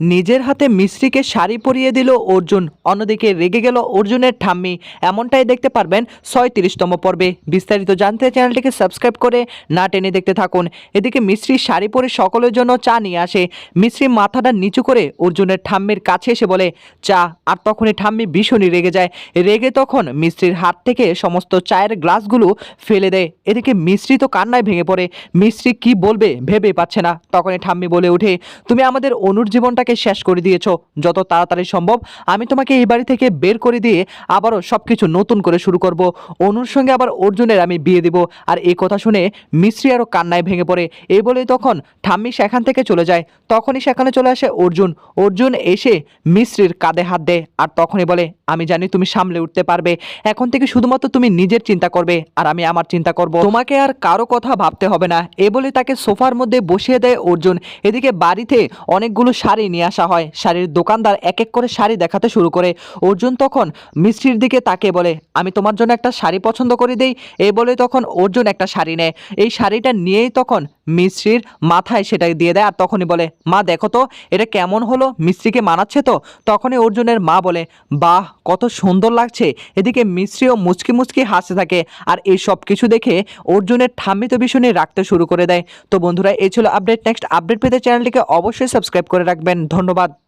নিজের হাতে মিস্ত্রিকে শাড়ি পরিয়ে দিল অর্জুন, অন্যদিকে রেগে গেল অর্জুনের ঠাম্মি। এমনটাই দেখতে পারবেন 37তম পর্বে। বিস্তারিত জানতে চ্যানেলটিকে সাবস্ক্রাইব করে না টেনে দেখতে থাকুন। এদিকে মিস্ত্রি শাড়ি পরে সকলের জন্য চা নিয়ে আসে। মিস্ত্রি মাথাটা নিচু করে অর্জুনের ঠাম্মির কাছে এসে বলে চা, আর তখনই ঠাম্মি ভীষণই রেগে যায়। রেগে তখন মিস্ত্রির হাত থেকে সমস্ত চায়ের গ্লাসগুলো ফেলে দেয়। এদিকে মিস্ত্রি তো কান্নায় ভেঙে পড়ে। মিস্ত্রি কি বলবে ভেবে পাচ্ছে না। তখনই ঠাম্মি বলে ওঠে, তুমি আমাদের অনুর জীবনটাকে শেষ করে দিয়েছো। যত তাড়াতাড়ি সম্ভব আমি তোমাকে এই বাড়ি থেকে বের করে দিয়ে আবারও সবকিছু নতুন করে শুরু করব। অনুর সঙ্গে আবার অর্জুনের আমি বিয়ে দিব। আর এই কথা শুনে মিস্ত্রি আরও কান্নায় ভেঙে পড়ে। এই বলেই তখন ঠাম্মি সেখান থেকে চলে যায়। তখনই সেখানে চলে আসে অর্জুন। অর্জুন এসে মিস্ত্রির কাঁধে হাত দেয় আর তখনই বলে, আমি জানি তুমি সামলে উঠতে পারবে। এখন থেকে শুধুমাত্র তুমি নিজের চিন্তা করবে আর আমি আমার চিন্তা করব। তোমাকে আর কারো কথা ভাবতে হবে না। এ বলে তাকে সোফার মধ্যে বসিয়ে দেয় অর্জুন। এদিকে বাড়িতে অনেকগুলো শাড়ি নিয়ে আসা হয়। শাড়ির দোকানদার এক এক করে শাড়ি দেখাতে শুরু করে। অর্জুন তখন মিষ্টির দিকে তাকিয়ে বলে, আমি তোমার জন্য একটা শাড়ি পছন্দ করে দেই। এ বলে তখন অর্জুন একটা শাড়ি নেয়। এই শাড়িটা নিয়েই তখন মিষ্টির মাথায় সেটাই দিয়ে দেয় আর তখনই বলে, মা দেখো তো এটা কেমন হলো, মিষ্টিকে মানাচ্ছে তো? তখনই অর্জুনের মা বলে, বাহ কত সুন্দর লাগছে। এদিকে মিষ্টিও মুচকি মুচকি হাসতে থাকে। আর এই সব কিছু দেখে অর্জুনের ঠাম্মি তো ভীষণই রাখতে শুরু করে দেয়। তো বন্ধুরা, এই ছিল আপডেট। নেক্সট আপডেট পেতে চ্যানেলটিকে অবশ্যই সাবস্ক্রাইব করে রাখবেন। ধন্যবাদ।